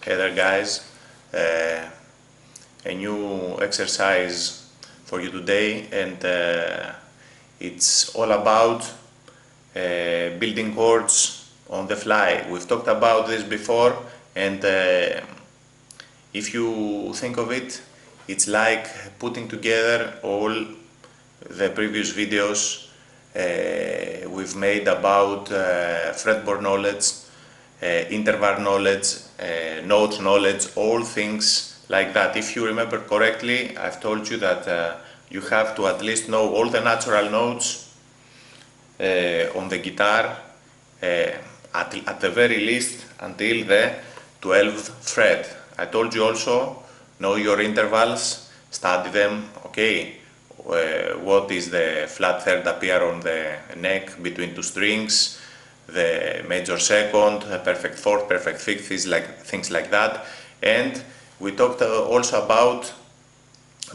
Hey there guys, a new exercise for you today, and it's all about building chords on the fly. We've talked about this before, and if you think of it, it's like putting together all the previous videos we've made about fretboard knowledge, interval knowledge, note knowledge, all things like that. If you remember correctly, I've told you that you have to at least know all the natural notes on the guitar, at the very least until the 12th fret. I told you also, know your intervals, study them, okay? What is the flat third appear on the neck between two strings, the major second, perfect fourth, perfect fifth, things like that. And we talked also about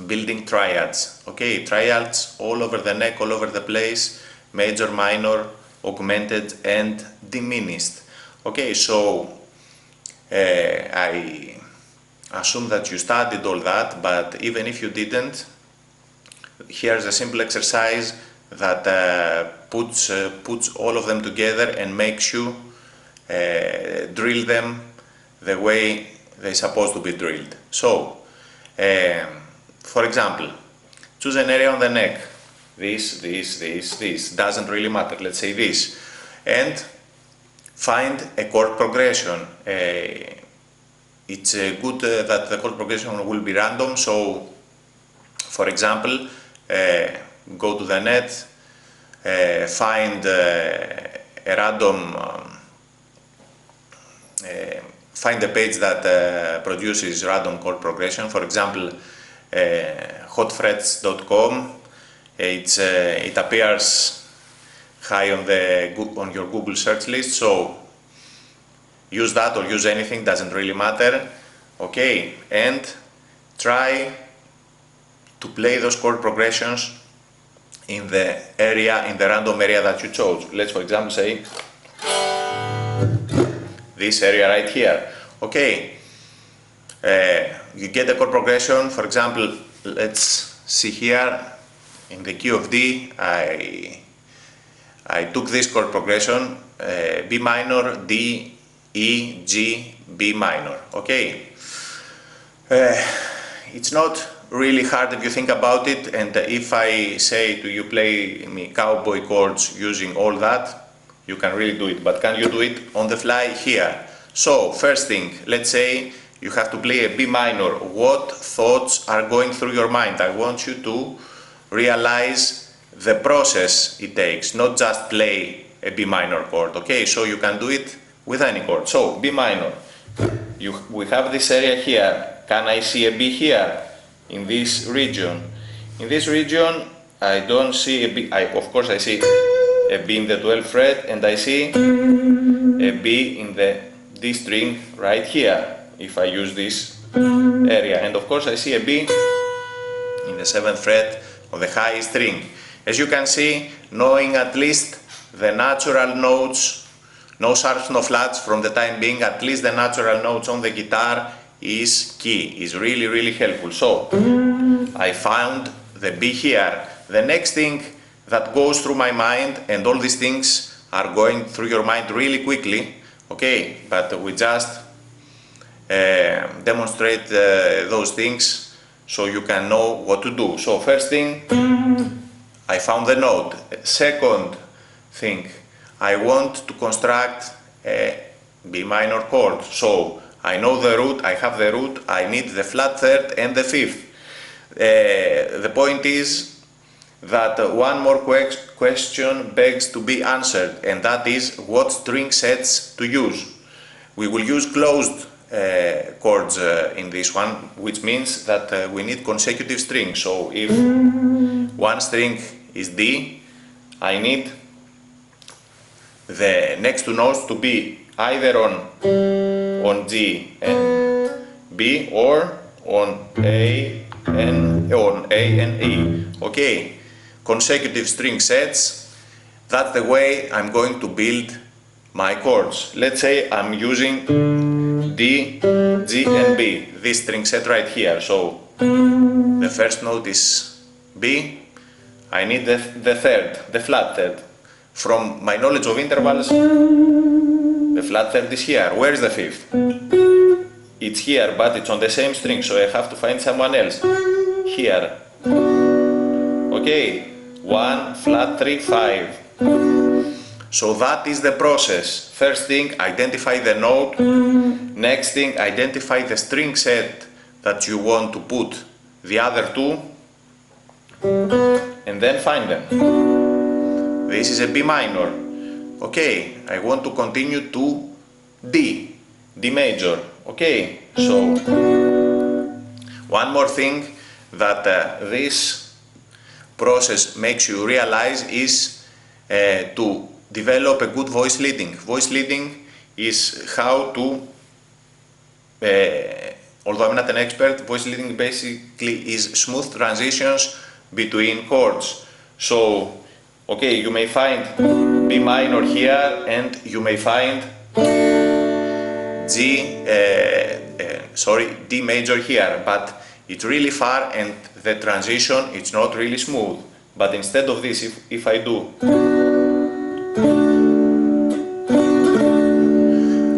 building triads, okay? Triads all over the neck, all over the place, major, minor, augmented and diminished. Okay, so I assume that you studied all that, but even if you didn't, here's a simple exercise that puts all of them together and makes you drill them the way they're supposed to be drilled. So, for example, choose an area on the neck. This, doesn't really matter, let's say this. And find a chord progression. It's good that the chord progression will be random, so for example, go to the net, find a random, find a page that produces random chord progression. For example, hotfrets.com. It appears high on your Google search list, so use that or use anything, doesn't really matter. Okay, and try to play those chord progressions in the random area that you chose. Let's, for example, say this area right here. Okay, you get the chord progression. For example, let's see here in the key of D. I took this chord progression, B minor, D, E, G, B minor. Okay, it's not really hard if you think about it, and if I say to you play me cowboy chords using all that, you can really do it, but can you do it on the fly here? So first thing, let's say you have to play a B minor. What thoughts are going through your mind? I want you to realize the process it takes, not just play a B minor chord, okay? So you can do it with any chord. So B minor, we have this area here. Can I see a B here? In this region. In this region, I don't see a B. Of course, I see a B in the 12th fret, and I see a B in the D string right here, if I use this area. And of course, I see a B in the 7th fret of the high string. As you can see, knowing at least the natural notes, no sharps, no flats from the time being, at least the natural notes on the guitar is key, is really helpful. So I found the B here. The next thing that goes through my mind, and all these things are going through your mind really quickly, okay, but we just demonstrate those things so you can know what to do. So first thing, I found the note. Second thing, I want to construct a B minor chord. So I know the root, I have the root, I need the flat third and the fifth. The point is that one more question begs to be answered, and that is what string sets to use. We will use closed chords in this one, which means that we need consecutive strings. So if one string is D, I need the next two notes to be either on G and B, or on A and E. Okay, consecutive string sets. That's the way I'm going to build my chords. Let's say I'm using D, G and B, this string set right here. So the first note is B, I need the third, the flat third. From my knowledge of intervals, the flat third is here. Where is the fifth? It's here, but it's on the same string, so I have to find someone else. Here. Okay, 1, flat 3, 5. So that is the process. First thing, identify the note. Next thing, identify the string set that you want to put the other two, and then find them. This is a B minor. Okay, I want to continue to D, D major. Okay, so one more thing that this process makes you realize is to develop a good voice leading. Voice leading is how to, although I'm not an expert, voice leading basically is smooth transitions between chords. So, okay, you may find B minor here and you may find D major here, but it's really far and the transition it's not really smooth. But instead of this, if I do,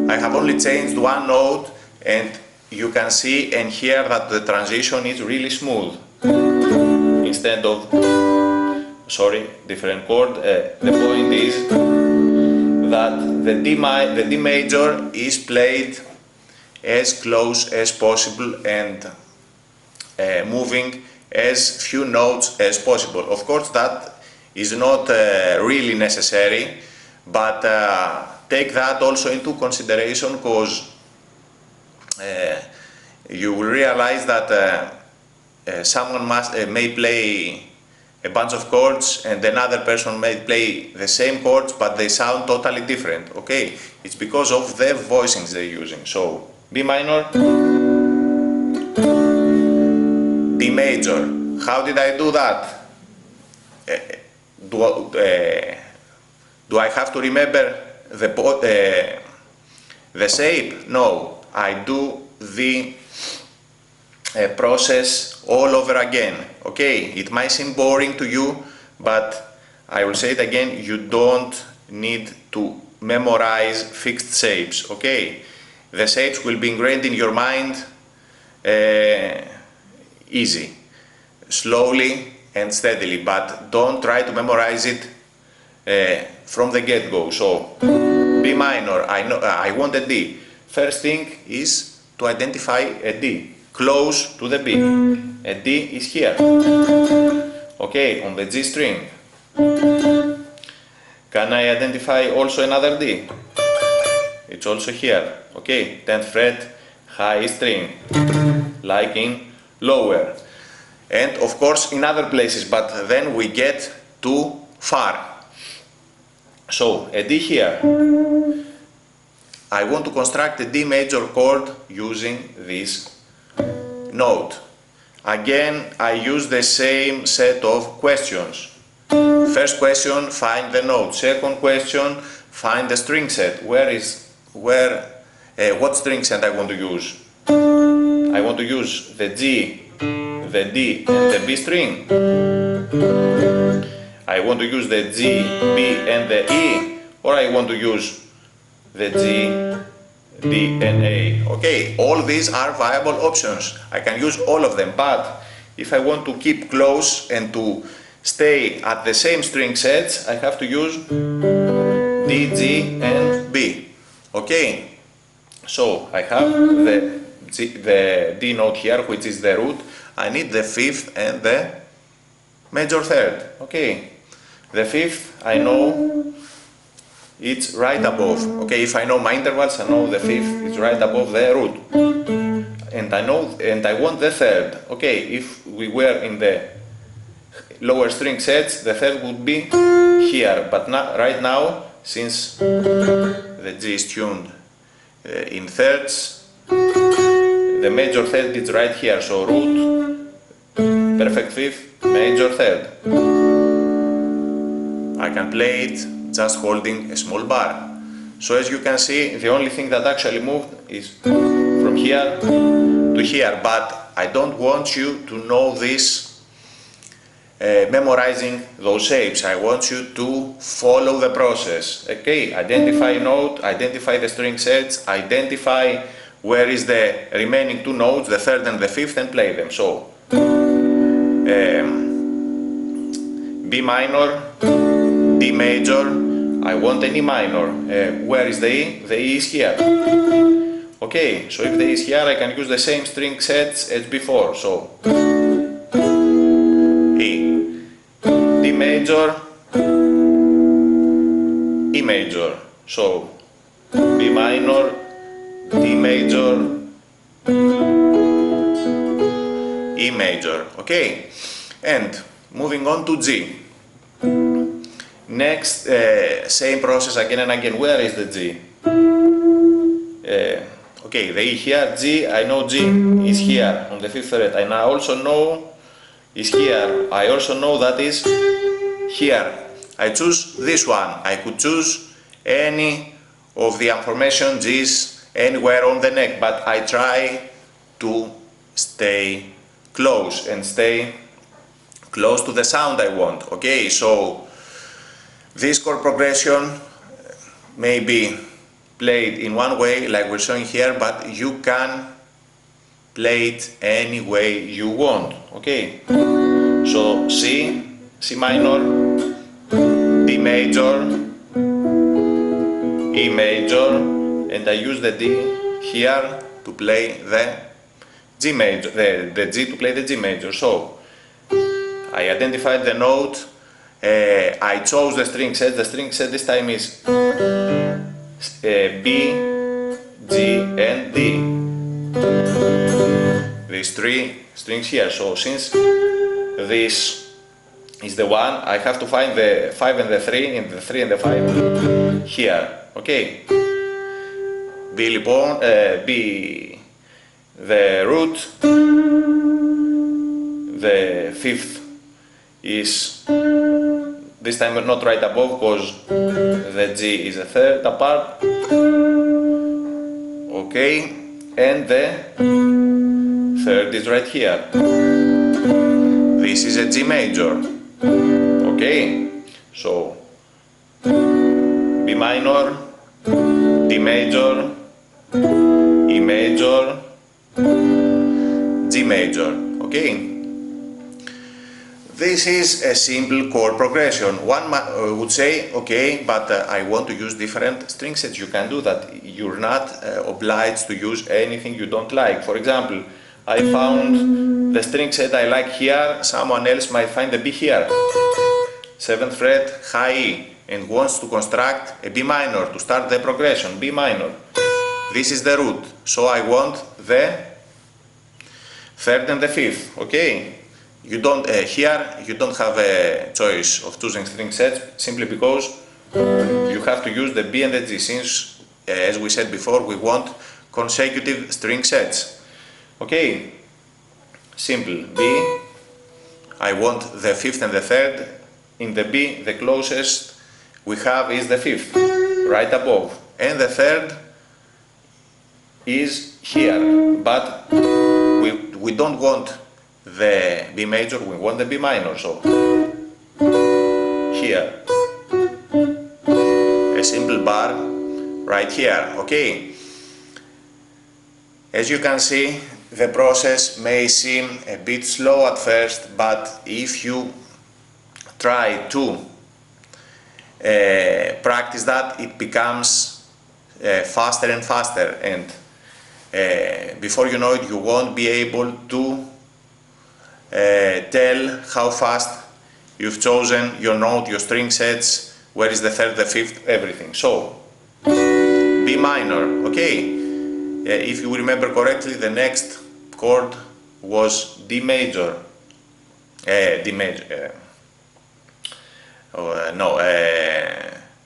I have only changed one note and you can see and hear that the transition is really smooth. Instead of, different chord, the point is that the D major is played as close as possible and moving as few notes as possible. Of course that is not really necessary, but take that also into consideration, because you will realize that someone may play a bunch of chords and another person may play the same chords but they sound totally different. Okay, it's because of the voicings they're using. So B minor, D major. How did I do that? Do I have to remember the shape? No, I do the process all over again. Okay, it might seem boring to you, but I will say it again, you don't need to memorize fixed shapes. Okay, the shapes will be ingrained in your mind easy, slowly and steadily, but don't try to memorize it from the get-go. So B minor, I want a D. First thing is to identify a D close to the B. A D is here. Okay, on the G string. Can I identify also another D? It's also here. Okay, 10th fret, high string, like in lower. And of course in other places, but then we get too far. So a D here. I want to construct a D major chord using this note. Again, I use the same set of questions. First question, find the note. Second question, find the string set. What string set I want to use? I want to use the G, the D and the B string. I want to use the G, B and the E, or I want to use the G, D and A. Okay, all these are viable options. I can use all of them, but if I want to keep close and to stay at the same string sets, I have to use D, G and B. Okay, so I have the D note here, which is the root. I need the fifth and the major third. Okay, the fifth I know it's right above. Okay, if I know my intervals, I know the fifth is right above the root. And I want the third. Okay, if we were in the lower string sets, the third would be here. But right now, since the G is tuned in thirds, the major third is right here. So root, perfect fifth, major third. I can play it just holding a small bar. So as you can see, the only thing that actually moved is from here to here, but I don't want you to know this memorizing those shapes. I want you to follow the process. Okay, identify a note, identify the string sets, identify where is the remaining two notes, the third and the fifth, and play them. So B minor, D major, I want an E minor. Where is the E? The E is here. Okay, so if the E is here, I can use the same string sets as before. So E, D major, E major. So B minor, D major, E major. Okay, and moving on to G. Next, same process again and again. Where is the G? Okay, the E here, G, I know G is here on the 5th fret, and I also know is here. I also know that is here. I choose this one. I could choose any of the aforementioned G's anywhere on the neck, but I try to stay close and stay close to the sound I want. Okay, so this chord progression may be played in one way like we're showing here, but you can play it any way you want. Okay, so C, C minor, D major, E major, and I use the D here to play the G major, the G to play the G major. So I identified the note, I chose the string set. The string set this time is B, G and D. These three strings here. So since this is the one, I have to find the 5 and the 3, and the 3 and the 5 here. Okay. B λοιπόν, B the root, the 5th is this time not right above because the G is a third apart. Okay, and the third is right here. This is a G major. Okay, so B minor, D major, E major, G major. Okay. This is a simple chord progression. One would say, okay, but I want to use different string sets. You can do that. You're not obliged to use anything you don't like. For example, I found the string set I like here, someone else might find the B here. 7th fret, high E, and wants to construct a B minor to start the progression, B minor. This is the root, so I want the 3rd and the 5th, okay? You don't, here you don't have a choice of choosing string sets simply because you have to use the B and the G, since, as we said before, we want consecutive string sets. Okay, simple. B, I want the 5th and the 3rd. In the B, the closest we have is the 5th, right above, and the 3rd is here, but we don't want the B major, we want the B minor, so here, a simple bar right here. Okay, as you can see, the process may seem a bit slow at first, but if you try to practice that, it becomes faster and faster, and before you know it, you won't be able to tell how fast you've chosen your note, your string sets, where is the 3rd, the 5th, everything. So, B minor, okay. If you remember correctly, the next chord was D major.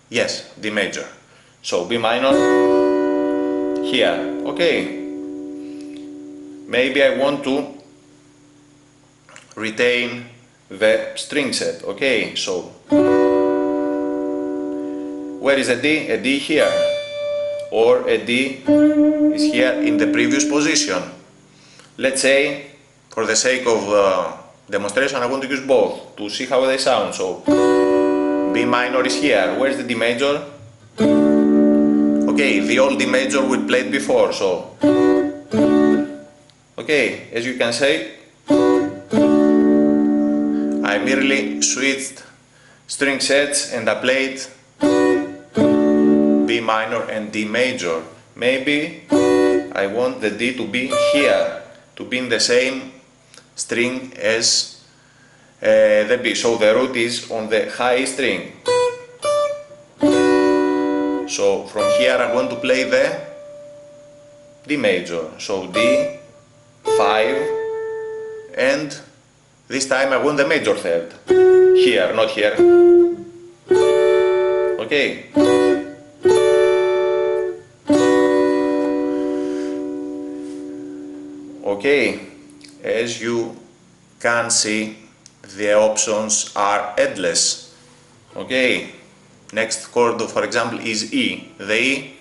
Yes, D major. So B minor here. Okay. Maybe I want to retain the string set. Okay, so where is a D? A D here. or a D is here in the previous position. Let's say, for the sake of demonstration, I want to use both to see how they sound. So B minor is here. Where's the D major? Okay, the old D major we played before, so okay, as you can see, I merely switched string sets and I played B minor and D major. Maybe I want the D to be here, to be in the same string as the B, so the root is on the high string. So from here I want to play the D major, so D, 5, and this time I want the major third, here, not here. Okay. Okay, as you can see, the options are endless. Okay, next chord, for example, is E. The E,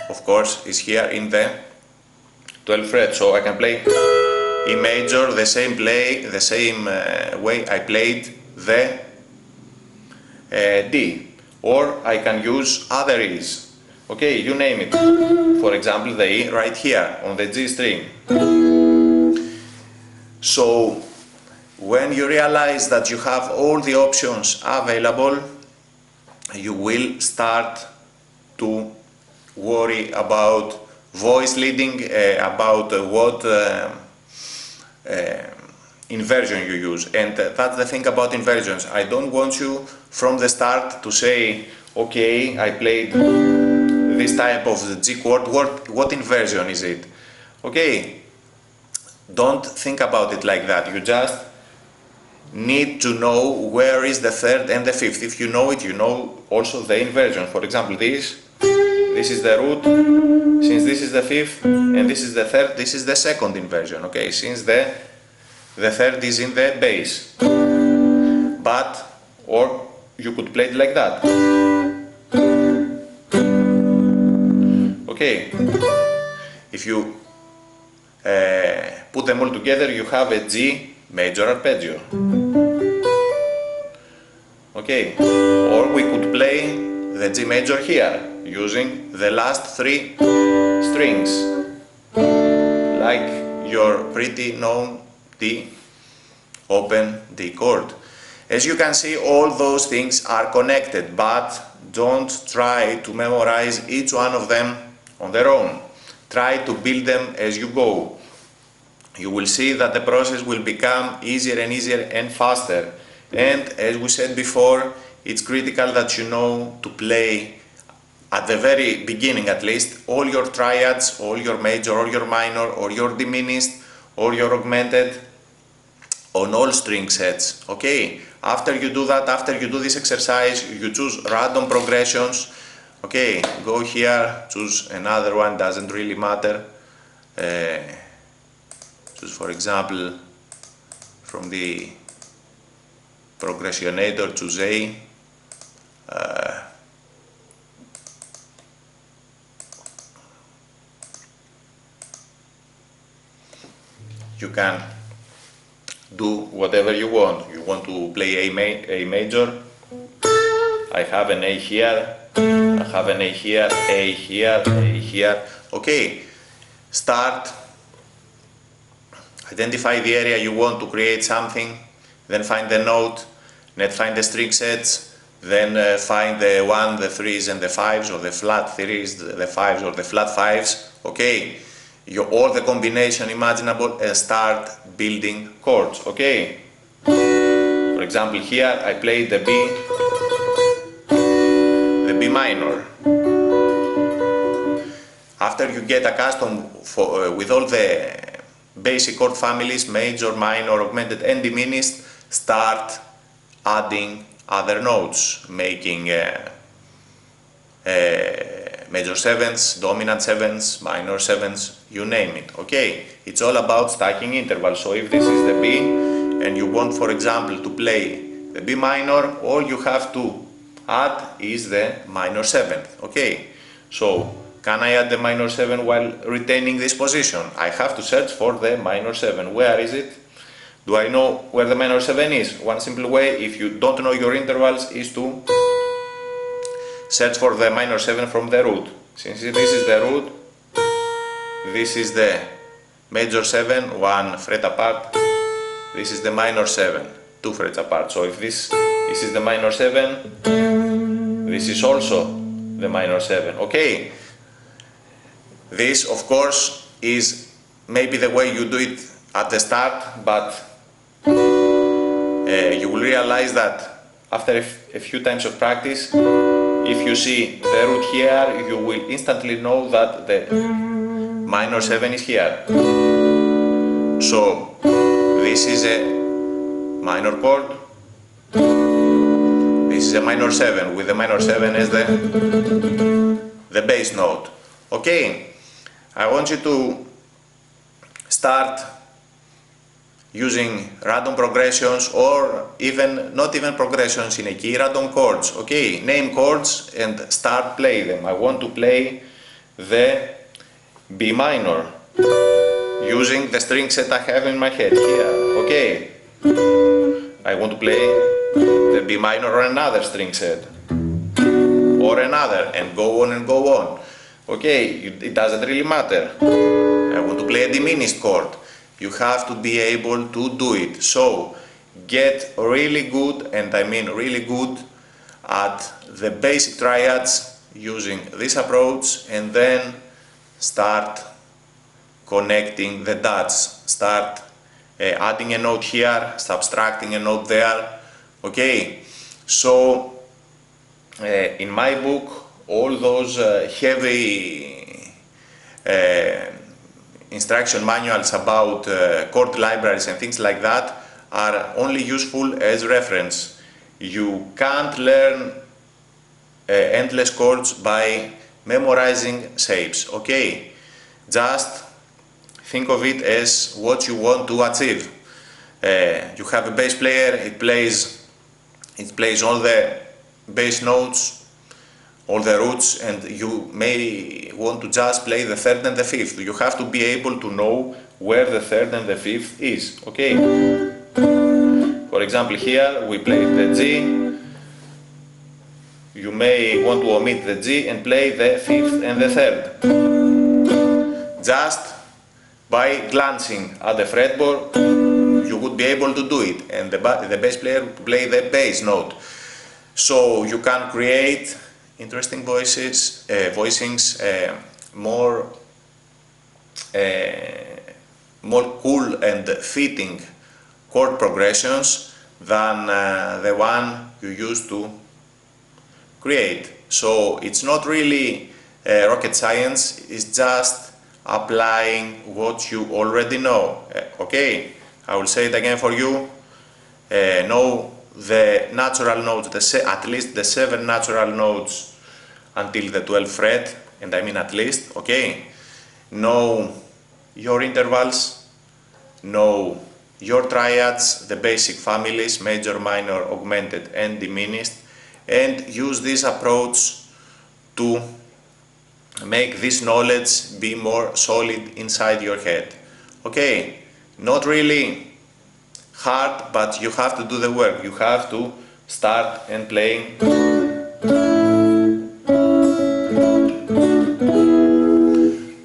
of course, is here in the 12th fret, so I can play E major the same way I played the D, or I can use other E's. Okay, you name it. For example, the E right here on the G string. So when you realize that you have all the options available, you will start to worry about voice leading, about what inversion you use. And that's the thing about inversions. I don't want you from the start to say, okay, I played this type of the G chord, what inversion is it? Okay, don't think about it like that. You just need to know where is the third and the fifth. If you know it, you know also the inversion. For example, this is the root. Since this is the fifth and this is the third, this is the second inversion. Okay, since the third is in the bass. But, or you could play it like that. Okay, if you put them all together, you have a G major arpeggio. Okay, or we could play the G major here using the last three strings, like your pretty known D open D chord. As you can see, all those things are connected, but don't try to memorize each one of them on their own. Try to build them as you go. You will see that the process will become easier and easier and faster. And as we said before, it's critical that you know to play at the very beginning, at least, all your triads, all your major, all your minor, or your diminished, or your augmented on all string sets. Okay, after you do that, after you do this exercise, you choose random progressions. Okay, go here, choose another one, doesn't really matter. Choose, for example, from the progressionator, choose A. You can do whatever you want. You want to play A major, I have an A here, I have an A here, A here, A here. Okay, start, identify the area you want to create something, then find the note, then find the string sets, then find the 1, the 3s and the 5s, or the flat 3s, the 5s or the flat 5s. Okay, all the combination imaginable, and start building chords. Okay, for example, here I played the B minor. After you get accustomed with all the basic chord families, major, minor, augmented and diminished, start adding other notes, making major 7s, dominant 7s, minor 7s, you name it. Okay, it's all about stacking intervals. So if this is the B and you want, for example, to play the B minor, all you have to add is the minor 7th. Okay, so Can I add the minor 7 while retaining this position? I have to search for the minor 7. Where is it? Do I know where the minor 7 is? One simple way, if you don't know your intervals, is to search for the minor 7 from the root. Since this is the root, this is the major 7, 1 fret apart. This is the minor 7, 2 frets apart. So if this is the minor 7, this is also the minor 7. Okay. This, of course, is maybe the way you do it at the start, but you will realize that after a few times of practice, if you see the root here, you will instantly know that the minor 7 is here. So this is a minor chord, this is a minor 7, with the minor 7 as the bass note. Okay, I want you to start using random progressions, or not even progressions in a key, random chords. Okay, name chords and start play them. I want to play the B minor using the string set I have in my head here. Okay, I want to play the B minor on another string set or another, and go on and go on. Okay, it doesn't really matter. I want to play a diminished chord. You have to be able to do it. So get really good, and I mean really good, at the basic triads using this approach, and then start connecting the dots. Start adding a note here, subtracting a note there. Okay, so in my book, all those heavy instruction manuals about chord libraries and things like that are only useful as reference. You can't learn endless chords by memorizing shapes. Okay, just think of it as what you want to achieve. You have a bass player, it plays all the bass notes, all the roots, and you may want to just play the third and the fifth. You have to be able to know where the third and the fifth is. Okay, for example, here we play the G. You may want to omit the G and play the fifth and the third. Just by glancing at the fretboard, you would be able to do it, and the bass player would play the bass note. So you can create interesting voicings, more cool and fitting chord progressions than the one you used to create. So it's not really rocket science, it's just applying what you already know. Okay, I will say it again for you. Know the natural notes, at least the 7 natural notes until the 12th fret, and I mean at least. Okay, know your intervals, know your triads, the basic families, major, minor, augmented and diminished, and use this approach to make this knowledge be more solid inside your head. Okay, not really hard, but you have to do the work. You have to start and playing.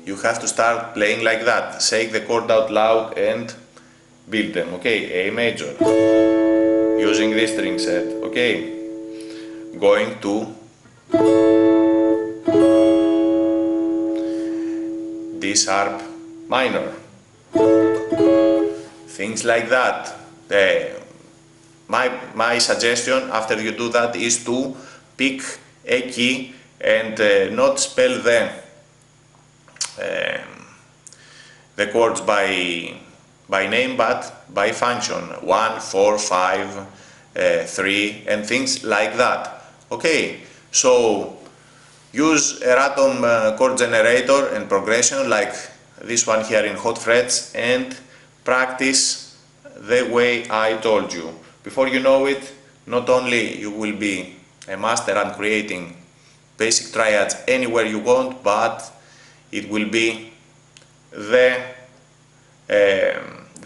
You have to start playing like that. Say the chord out loud and build them. Okay, A major, using this string set. Okay, going to D sharp minor. Things like that. My suggestion after you do that is to pick a key and not spell the chords by name, but by function. 1, 4, 5, 3 and things like that. Okay, so use a random chord generator and progression like this one here in hot frets, and practice the way I told you. Before you know it, not only you will be a master at creating basic triads anywhere you want, but it will be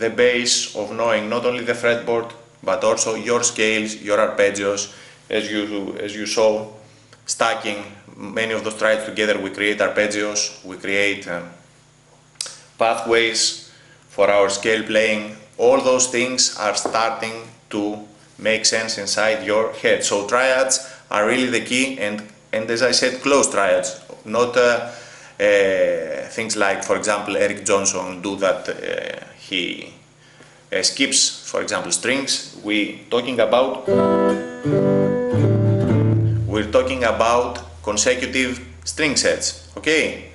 the base of knowing not only the fretboard but also your scales, your arpeggios. As you saw, stacking many of those triads together, we create arpeggios, we create pathways for our scale playing. All those things are starting to make sense inside your head. So triads are really the key, and as I said, close triads, not things like, for example, Eric Johnson do that. He skips, for example, strings. We're talking about consecutive string sets. Okay,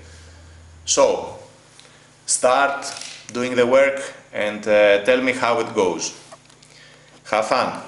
so start doing the work and tell me how it goes. Have fun.